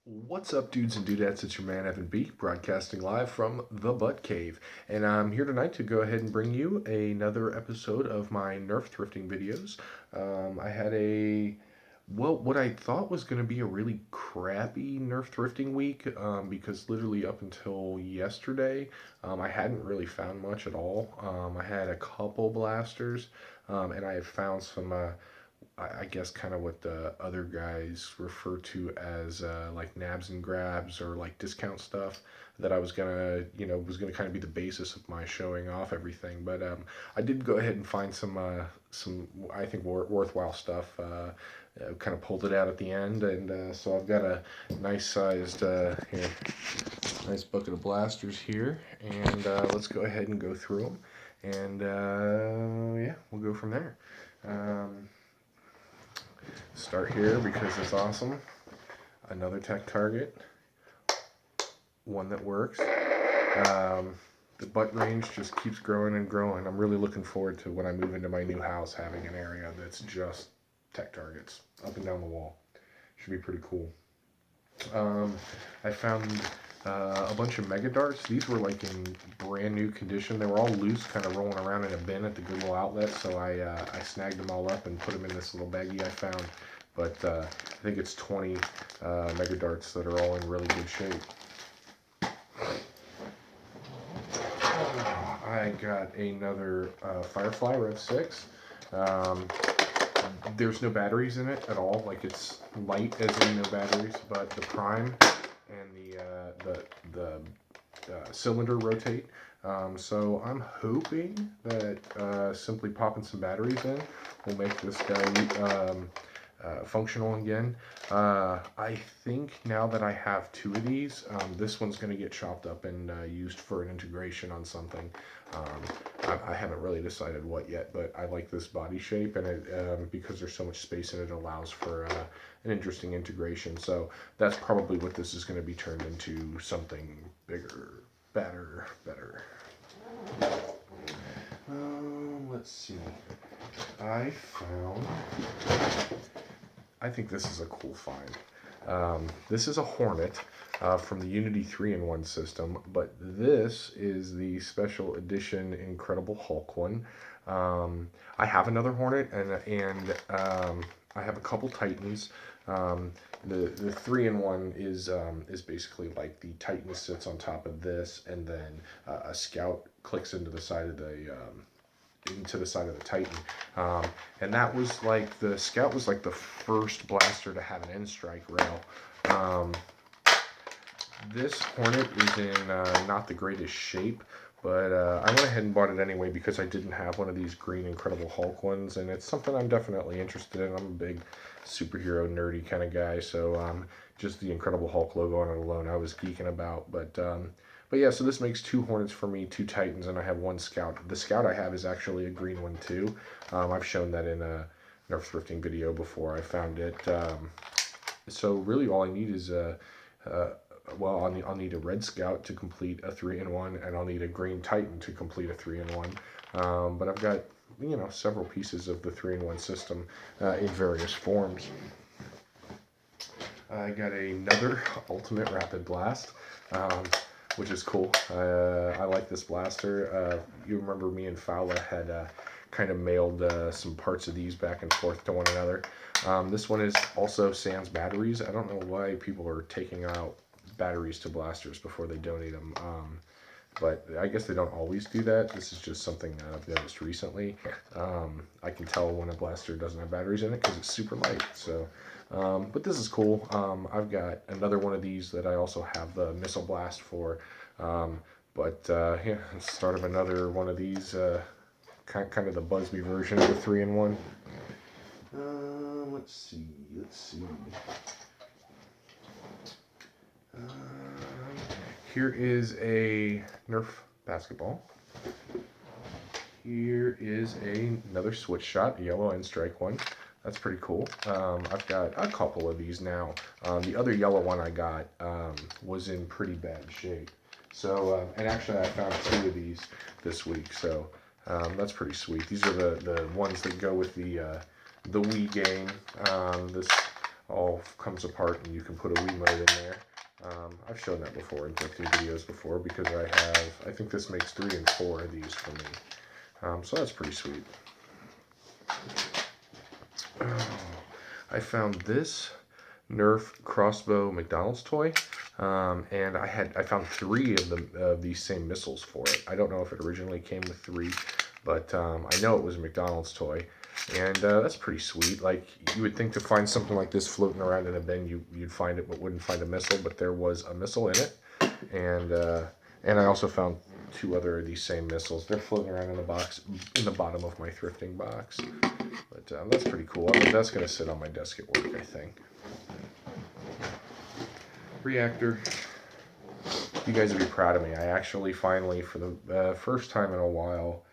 What's up, dudes and dudettes? It's your man Evan B, broadcasting live from the Butt Cave, and I'm here tonight to go ahead and bring you another episode of my Nerf thrifting videos. I had what I thought was going to be a really crappy Nerf thrifting week, because literally up until yesterday, I hadn't really found much at all. I had a couple blasters, and I had found some. I guess kind of what the other guys refer to as like nabs and grabs or like discount stuff that I was gonna, was gonna kind of be the basis of my showing off everything. But I did go ahead and find some I think worthwhile stuff. Kind of pulled it out at the end, and so I've got a nice sized nice bucket of blasters here, and let's go ahead and go through them, and yeah, we'll go from there. Um, Start here because it's awesome. Another tech target, one that works. The butt range just keeps growing and growing. I'm really looking forward to when I move into my new house having an area that's just tech targets up and down the wall. Should be pretty cool. I found a bunch of mega darts. These were like in brand new condition. They were all loose, kind of rolling around in a bin at the Goodwill outlet. So I snagged them all up and put them in this little baggie I found. But I think it's 20 mega darts that are all in really good shape. I got another Firefly Rev 6. There's no batteries in it at all. Like, it's light as in no batteries, but the prime and the cylinder rotate. So I'm hoping that simply popping some batteries in will make this guy functional again. I think now that I have two of these, this one's going to get chopped up and used for an integration on something. I haven't really decided what yet, but I like this body shape, and it, because there's so much space in it, allows for an interesting integration. So that's probably what this is going to be turned into, something bigger, better. Let's see. I think this is a cool find. This is a Hornet from the Unity 3-in-1 system, but this is the special edition Incredible Hulk one. I have another Hornet, and I have a couple Titans. The 3-in-1 is basically like the Titan sits on top of this, and then a Scout clicks into the side of the Titan. And that was like, the Scout was like the first blaster to have an end strike rail. This Hornet is in not the greatest shape, but I went ahead and bought it anyway because I didn't have one of these green Incredible Hulk ones, and it's something I'm definitely interested in. I'm a big superhero nerdy kind of guy, so just the Incredible Hulk logo on it alone I was geeking about. But yeah, so this makes two Hornets for me, two Titans, and I have one Scout. The Scout I have is actually a green one too. I've shown that in a Nerf thrifting video before. I found it. So really all I need is well, I'll need a red Scout to complete a 3-in-1, and I'll need a green Titan to complete a 3-in-1. But I've got, several pieces of the 3-in-1 system in various forms. I got another Ultimate Rapid Blast, which is cool. I like this blaster. You remember me and Fowler had kind of mailed some parts of these back and forth to one another. This one is also sans batteries. I don't know why people are taking out batteries to blasters before they donate them. But I guess they don't always do that. This is just something that I've noticed recently. I can tell when a blaster doesn't have batteries in it because it's super light. So, but this is cool. I've got another one of these that I also have the missile blast for. Yeah, start of another one of these, kind of the Busby version of the 3-in-1. Let's see. Here is a Nerf basketball. Here is another switch shot, a yellow end strike one. That's pretty cool. I've got a couple of these now. The other yellow one I got was in pretty bad shape. So, and actually I found two of these this week, so that's pretty sweet. These are the ones that go with the Wii game. all comes apart and you can put a Wiimote in there. I've shown that before in thrifting videos before because I think this makes 3 and 4 of these for me. So that's pretty sweet. I found this NERF crossbow McDonald's toy, and I found 3 of these same missiles for it. I don't know if it originally came with 3, but I know it was a McDonald's toy, and that's pretty sweet. Like, you would think to find something like this floating around in a bin, you'd find it, but wouldn't find a missile. But there was a missile in it, and I also found 2 other of these same missiles. They're floating around in the box, in the bottom of my thrifting box. But that's pretty cool. I mean, that's going to sit on my desk at work, I think. Reactor. You guys would be proud of me. I actually finally, for the first time in a while,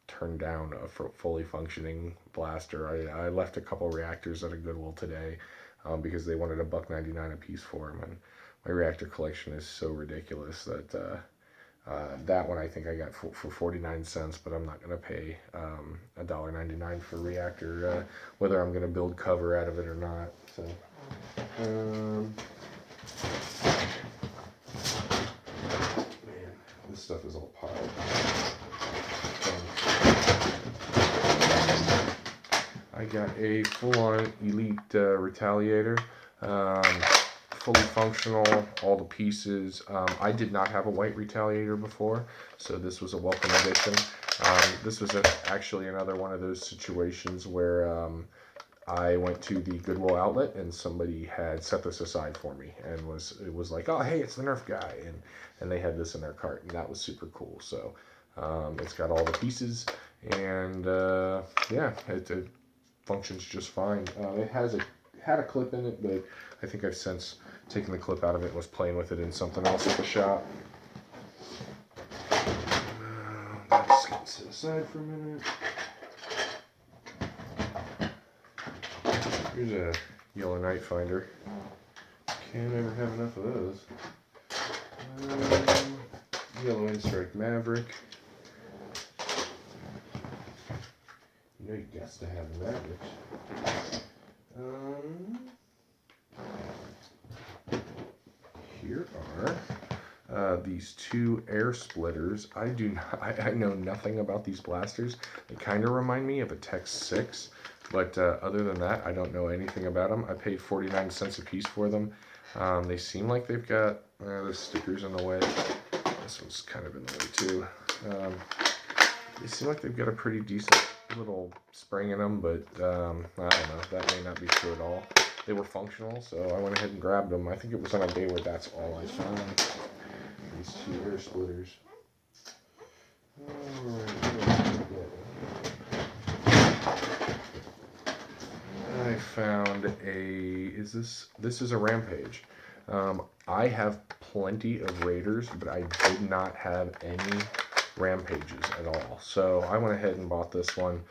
turned down a fully functioning blaster. I left a couple reactors at a Goodwill today because they wanted $1.99 a piece for them. And my reactor collection is so ridiculous that that one I think I got for 49 cents, but I'm not going to pay $1.99 for a reactor, whether I'm going to build cover out of it or not. So, man, this stuff is all piled. I got a full-on Elite Retaliator. Fully functional, all the pieces. I did not have a white Retaliator before, so this was a welcome addition. This was actually another one of those situations where I went to the Goodwill outlet and somebody had set this aside for me and it was like, oh hey, it's the Nerf guy, and they had this in their cart, and that was super cool. So it's got all the pieces, and yeah, it functions just fine. It had a clip in it, but I think I've since taken the clip out of it and was playing with it in something else at the shop. Let's set it aside for a minute. Here's a yellow night finder. Can't ever have enough of those. Yellow Instrike Maverick. You know you got to have the Maverick. Here are these 2 air splitters. I know nothing about these blasters. They kind of remind me of a Tech 6, but other than that, I don't know anything about them. I paid 49 cents a piece for them. They seem like they've got the stickers in the way. This one's kind of in the way too. They seem like they've got a pretty decent little spring in them, but I don't know. That may not be true at all. They were functional, so I went ahead and grabbed them. I think it was on a day where that's all I found. These 2 air splitters. I found this is a Rampage. I have plenty of Raiders, but I did not have any Rampages at all. So I went ahead and bought this one.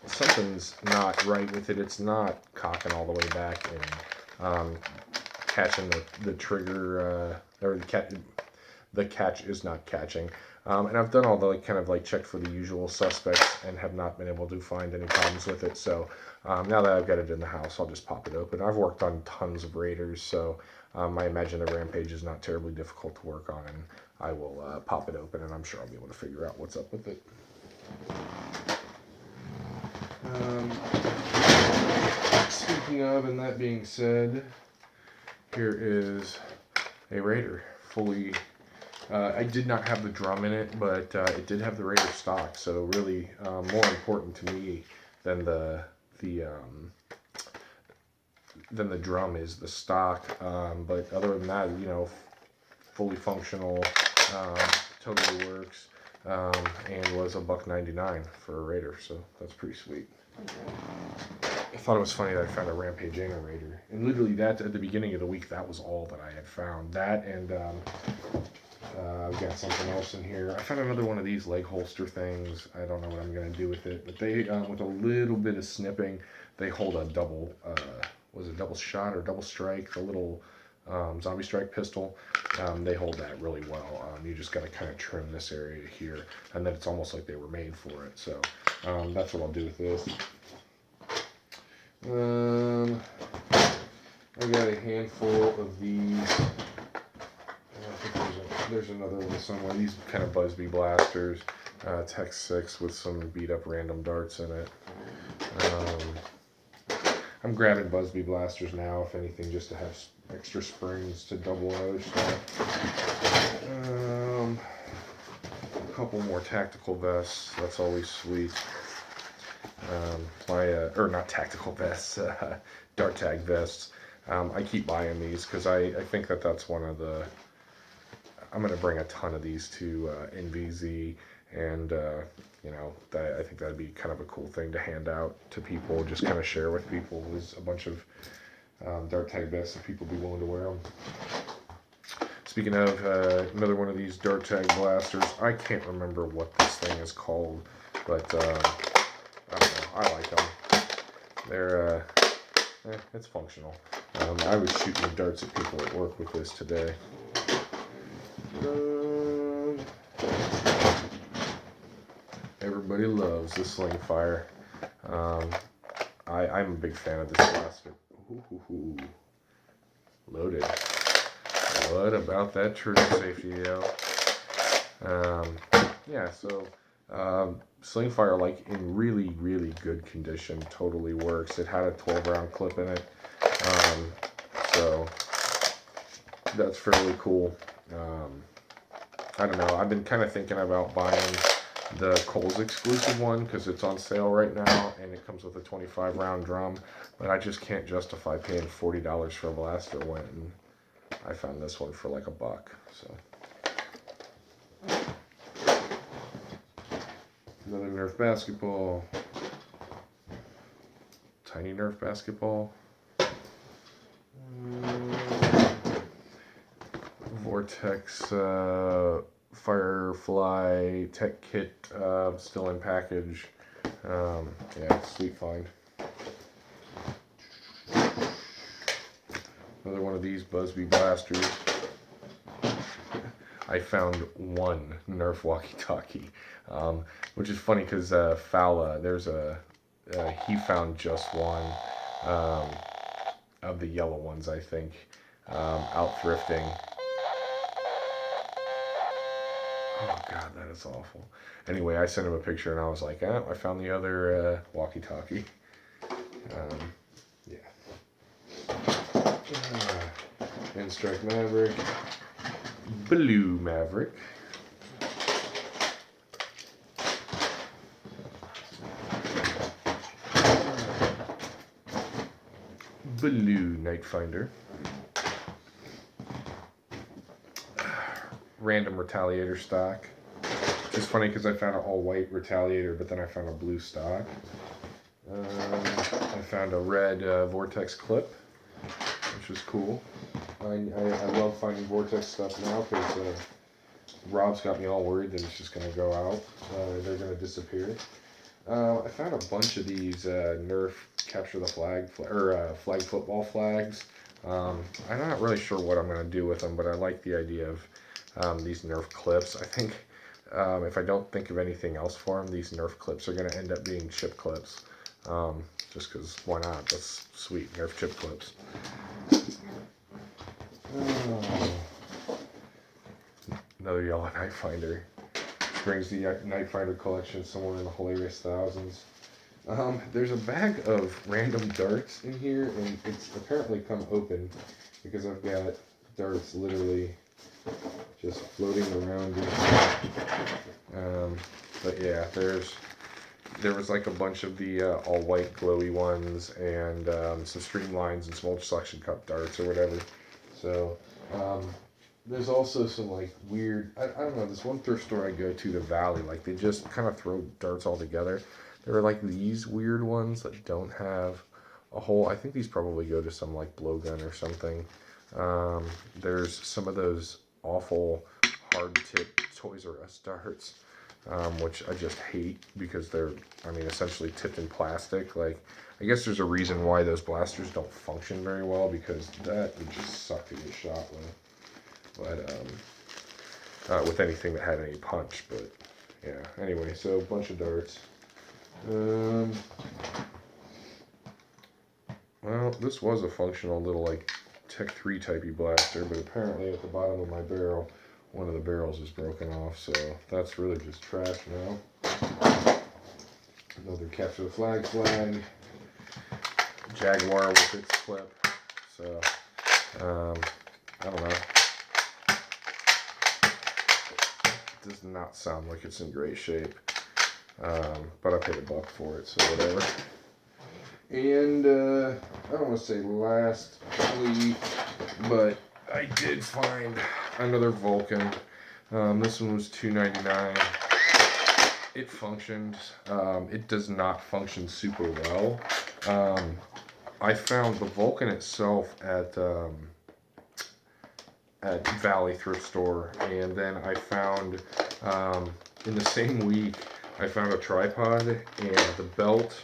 Something's not right with it. It's not cocking all the way back and catching the trigger, or the catch is not catching. And I've done all the checked for the usual suspects and have not been able to find any problems with it. So now that I've got it in the house, I'll just pop it open. I've worked on tons of Raiders, so I imagine the Rampage is not terribly difficult to work on, and I will pop it open, and I'm sure I'll be able to figure out what's up with it. Speaking of, and that being said, here is a Raider, fully. I did not have the drum in it, but it did have the Raider stock. So really, more important to me than the drum is the stock. But other than that, you know, fully functional, totally works, and was $1.99 for a Raider. So that's pretty sweet. I thought it was funny that I found a Rampage and a Raider, and literally that at the beginning of the week, that was all that I had found. That and I've got something else in here. I found another one of these leg holster things. I don't know what I'm going to do with it, but they, with a little bit of snipping, they hold a double, was it double shot or double strike, the little zombie strike pistol. They hold that really well. You just got to kind of trim this area here, and then it's almost like they were made for it. So that's what I'll do with this. I got a handful of these. I think there's another one somewhere. These kind of Busby blasters. Tech 6 with some beat up random darts in it. I'm grabbing Busby blasters now, if anything, just to have extra springs to double other stuff. A couple more tactical vests. That's always sweet. Or not tactical vests, dart tag vests. I keep buying these because I think that's one of the. I'm going to bring a ton of these to NVZ, and I think that'd be kind of a cool thing to hand out to people, just kind of share with people. Is a bunch of dart tag vests if people be willing to wear them. Speaking of another one of these dart tag blasters, I can't remember what this thing is called, but I don't know. I like them. They're it's functional. I was shooting darts at people at work with this today. Everybody loves the sling fire. I'm a big fan of this blaster. Ooh. Loaded. What about that trigger safety, yo? Yeah, so sling fire, like, in really, really good condition, totally works. It had a 12-round clip in it, so that's fairly cool. I don't know. I've been kind of thinking about buying the Kohl's exclusive one because it's on sale right now and it comes with a 25-round drum, but I just can't justify paying $40 for a blaster when I found this one for like $1. So another Nerf basketball, tiny Nerf basketball. Vortex Firefly Tech Kit still in package. Yeah, sweet find. Another one of these Busby blasters. I found one Nerf walkie-talkie, which is funny because Fowla, he found just one of the yellow ones, I think, out thrifting. Oh God, that is awful. Anyway, I sent him a picture and I was like, I found the other walkie-talkie. Yeah. Strike Maverick. Blue Maverick. Blue Night Finder. Random Retaliator stock. It's funny because I found an all-white Retaliator, but then I found a blue stock. I found a red Vortex clip, which was cool. I love finding Vortex stuff now because Rob's got me all worried that it's just going to go out. They're going to disappear. I found a bunch of these Nerf Capture the Flag flag football flags. I'm not really sure what I'm going to do with them, but I like the idea of these Nerf clips. I think if I don't think of anything else for them, these Nerf clips are going to end up being chip clips. Just because, why not? That's sweet, Nerf chip clips. Another yellow Night Finder. Brings the Night Finder collection somewhere in the hilarious thousands. There's a bag of random darts in here, and it's apparently come open because I've got darts literally just floating around in here. But yeah, there was like a bunch of the all white glowy ones and some streamlines and some old suction cup darts or whatever. So there's also some like weird, I don't know, this one thrift store I go to, the Valley, like they just kind of throw darts all together. There are like these weird ones that don't have a hole. I think these probably go to some like blowgun or something. There's some of those awful hard tip Toys R Us darts, which I just hate because they're, essentially tipped in plastic. Like, I guess there's a reason why those blasters don't function very well, because that would just suck to get shot with. But with anything that had any punch. But yeah, anyway, so a bunch of darts. Well, this was a functional little like Tech 3 typey blaster, but apparently at the bottom of my barrel, one of the barrels is broken off, so that's really just trash now. Another capture the flag, Jaguar with its clip, so I don't know. It does not sound like it's in great shape, but I paid $1 for it, so whatever. And I don't want to say lastly, but I did find another Vulcan. This one was $2.99. It functioned. It does not function super well. I found the Vulcan itself at Valley Thrift Store, and then I found in the same week I found a tripod and the belt.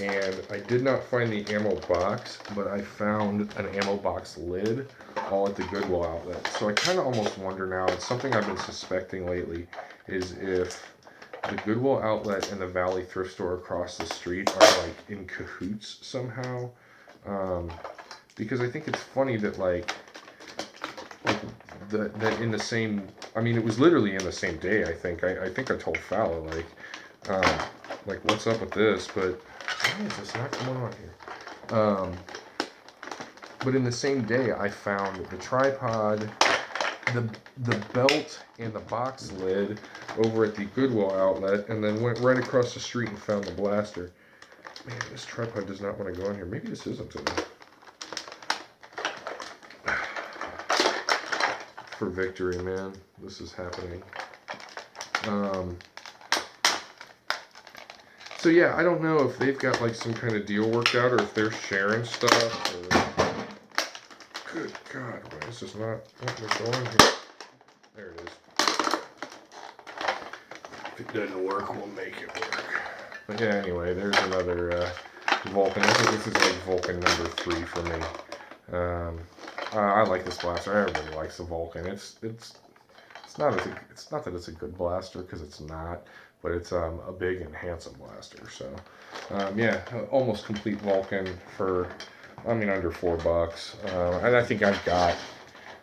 And I did not find the ammo box, but I found an ammo box lid all at the Goodwill outlet. So I kind of almost wonder now, it's something I've been suspecting lately, is if the Goodwill outlet and the Valley Thrift Store across the street are like in cahoots somehow. Because I think it's funny that that in the same, I mean, it was literally in the same day, I think. I think I told Fowler, like, what's up with this? But why is this not coming on here? But in the same day, I found the tripod, the belt, and the box lid over at the Goodwill outlet, and then went right across the street and found the blaster. Man, this tripod does not want to go on here. Maybe this isn't in there. For victory, man. This is happening. So yeah, I don't know if they've got like some kind of deal worked out, or if they're sharing stuff, or... Good God, why is this not wanting to go on here? There it is. If it doesn't work, we'll make it work. But yeah, anyway, there's another Vulcan. I think this is like Vulcan number 3 for me. I like this blaster. Everybody likes the Vulcan. It's not that it's a good blaster, because it's not, but it's a big and handsome blaster. So yeah, almost complete Vulcan for, I mean, under $4. And I think I've got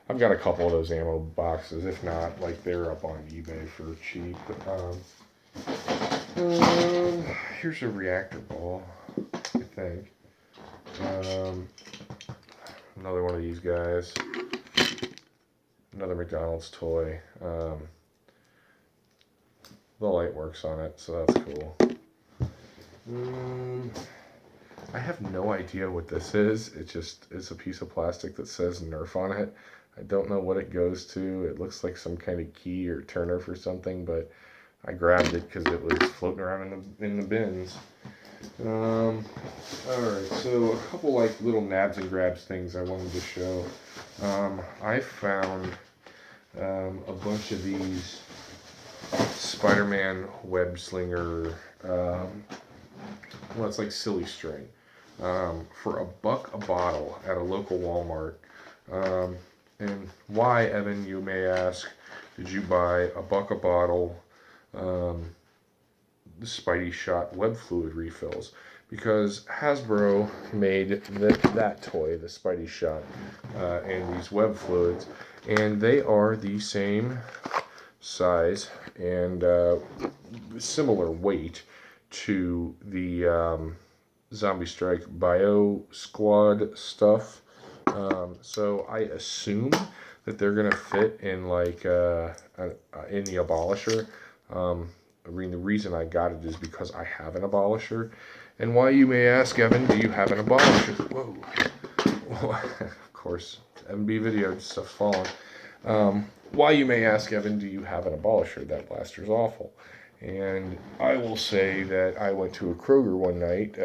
a couple of those ammo boxes. If not, like, they're up on eBay for cheap. Here's a reactor ball, I think. Another one of these guys. Another McDonald's toy. The light works on it, so that's cool. I have no idea what this is. It just is a piece of plastic that says NERF on it. I don't know what it goes to. It looks like some kind of key or turner for something, but I grabbed it because it was floating around in the bins. Alright, so a couple like little nabs and grabs things I wanted to show. I found a bunch of these Spider-Man web slinger, well, it's like silly string, for $1 a bottle at a local Walmart. And why, Evan, you may ask, did you buy $1 a bottle the Spidey Shot web fluid refills? Because Hasbro made that toy, the Spidey Shot, and these web fluids, and they are the same size and similar weight to the Zombie Strike Bio Squad stuff. So I assume that they're gonna fit in like in the abolisher. I mean, the reason I got it is because I have an abolisher. And why, you may ask, Evan, do you have an abolisher? Whoa. Of course, MB video, stuff's falling. Why, you may ask, Evan, do you have an abolisher? That blaster's awful. And I will say that I went to a Kroger one night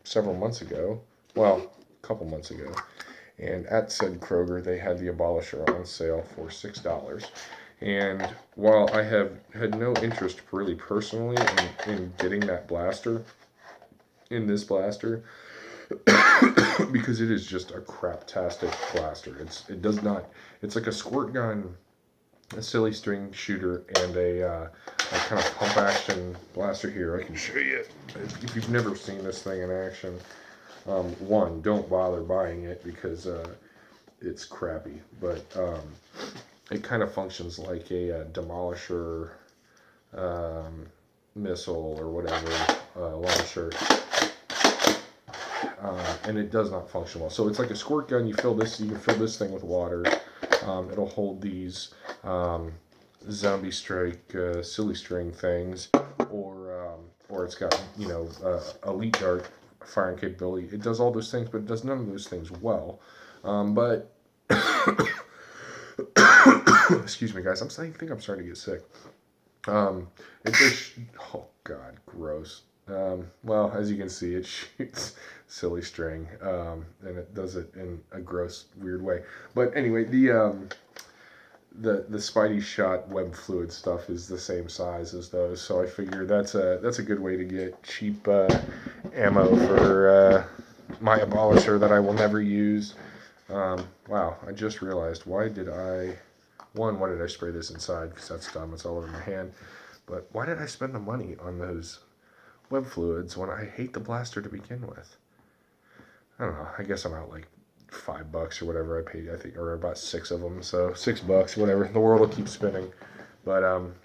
several months ago. Well, a couple months ago. And at said Kroger, they had the abolisher on sale for $6. And while I have had no interest really personally in getting that blaster, in this blaster, because it is just a craptastic blaster. It's like a squirt gun, a silly string shooter, and a kind of pump action blaster here. I can show you if you've never seen this thing in action. One, don't bother buying it because it's crappy, but it kind of functions like a demolisher missile or whatever launcher, and it does not function well. So it's like a squirt gun. You can fill this thing with water. It'll hold these zombie strike silly string things, or it's got elite dart firing capability. It does all those things, but it does none of those things well. But excuse me, guys. I think I'm starting to get sick. It just, oh God, gross. Well, as you can see, it shoots silly string, and it does it in a gross, weird way. But anyway, the Spidey shot web fluid stuff is the same size as those, so I figure that's a good way to get cheap ammo for my abolisher that I will never use. Wow, I just realized, why did I spray this inside? Because that's dumb, it's all over my hand. But why did I spend the money on those web fluids when I hate the blaster to begin with? I don't know, I guess I'm out like $5 or whatever I paid, I think, or about 6 of them, so $6, whatever, the world will keep spinning. But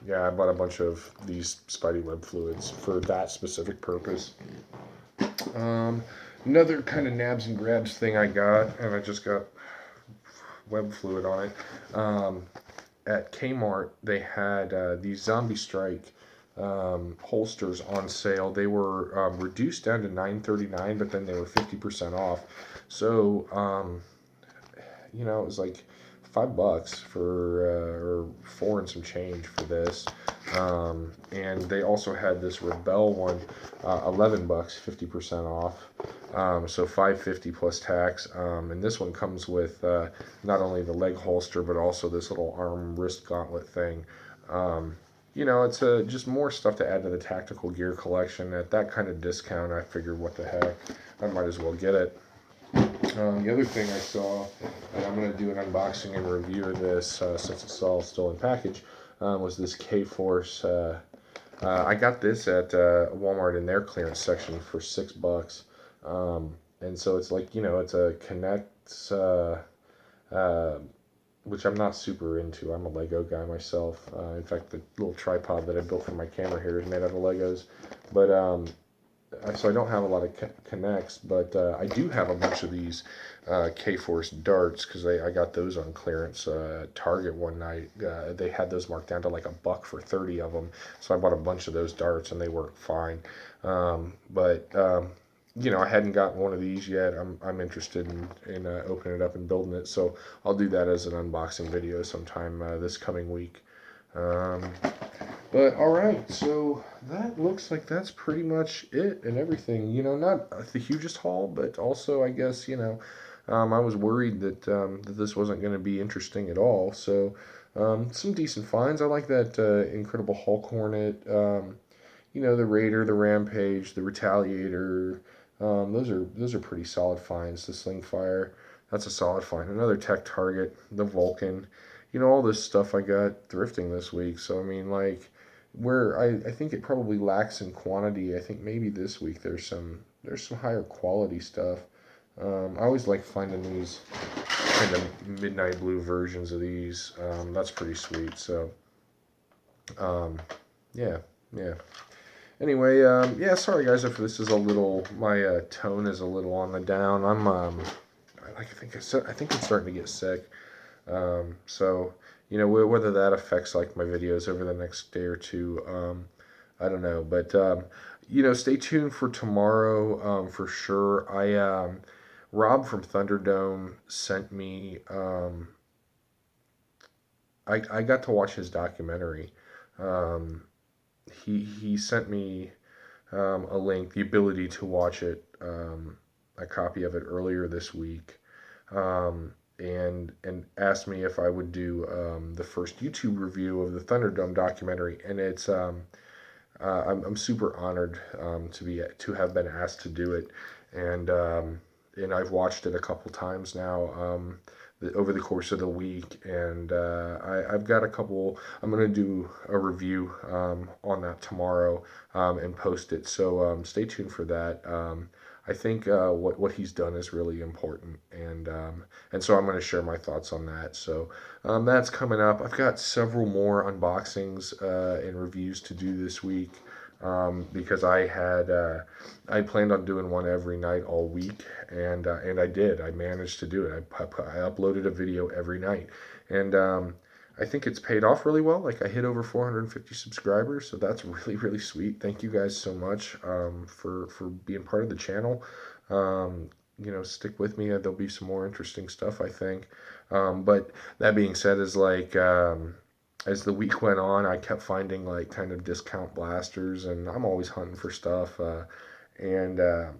yeah, I bought a bunch of these Spidey web fluids for that specific purpose. Another kind of nabs and grabs thing I got, and I just got web fluid on it. At Kmart, they had these Zombie Strike holsters on sale. They were reduced down to $9.39, but then they were 50% off. So, it was like $5 for, or 4 and some change for this. And they also had this Rebel one, $11, 50% off. So $5.50 plus tax. And this one comes with not only the leg holster, but also this little arm wrist gauntlet thing. It's just more stuff to add to the tactical gear collection. At that kind of discount, I figured, what the heck, I might as well get it. The other thing I saw, and I'm going to do an unboxing and review of this since it's all still in package, was this K-Force. I got this at Walmart in their clearance section for $6. And so it's like, it's a Connects, which I'm not super into. I'm a Lego guy myself. In fact, the little tripod that I built for my camera here is made out of Legos. But so I don't have a lot of Connects, but I do have a bunch of these K-Force darts, because I got those on clearance at Target one night. They had those marked down to like $1 for 30 of them, so I bought a bunch of those darts, and they work fine. I hadn't gotten one of these yet. I'm interested in opening it up and building it, so I'll do that as an unboxing video sometime this coming week. But alright, so that looks like that's pretty much it and everything. Not the hugest haul, but also, I guess, I was worried that this wasn't going to be interesting at all. So some decent finds. I like that Incredible Hulk Hornet, the Raider, the Rampage, the Retaliator. Those are pretty solid finds. The Slingfire, that's a solid find. Another tech target, the Vulcan. All this stuff I got thrifting this week. So, I mean, like, where I think it probably lacks in quantity, I think maybe this week there's some higher quality stuff. I always like finding these kind of midnight blue versions of these. That's pretty sweet. So, yeah. Anyway, yeah, sorry guys if this is a little, my tone is a little on the down. I think I'm starting to get sick. So, whether that affects like my videos over the next day or two, I don't know. But, stay tuned for tomorrow, for sure. Rob from Thunderdome sent me, I got to watch his documentary. He sent me a link, the ability to watch it, a copy of it earlier this week. And asked me if I would do the first YouTube review of the Thunderdome documentary, and it's I'm super honored to have been asked to do it, and I've watched it a couple times now over the course of the week, and I've got a couple. I'm gonna do a review on that tomorrow and post it. So stay tuned for that. I think what he's done is really important, and so I'm going to share my thoughts on that. So that's coming up. I've got several more unboxings and reviews to do this week, because I planned on doing one every night all week, and I did. I managed to do it. I uploaded a video every night, and I think it's paid off really well. Like, I hit over 450 subscribers, so that's really, really sweet. Thank you guys so much for being part of the channel. Stick with me. There'll be some more interesting stuff, I think. But that being said, is like, as the week went on, I kept finding like kind of discount blasters, and I'm always hunting for stuff. And I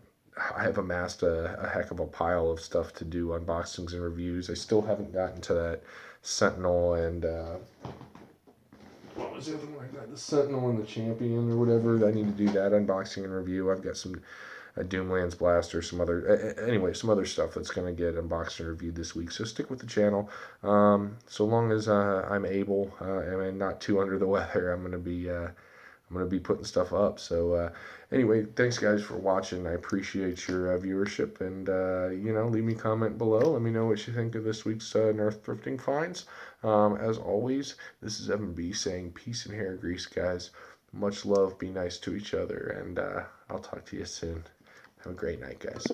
have amassed a heck of a pile of stuff to do, unboxings and reviews. I still haven't gotten to that Sentinel and what was the other one I got? The Sentinel and the Champion or whatever. I need to do that unboxing and review. I've got some a Doomlands Blaster, some other anyway, some other stuff that's gonna get unboxed and reviewed this week. So stick with the channel. So long as I'm able and not too under the weather, I'm gonna be putting stuff up. So anyway, thanks guys for watching. I appreciate your viewership, and leave me a comment below. Let me know what you think of this week's NERF thrifting finds. As always, this is Evan B saying peace and hair grease, guys. Much love. Be nice to each other, and I'll talk to you soon. Have a great night, guys.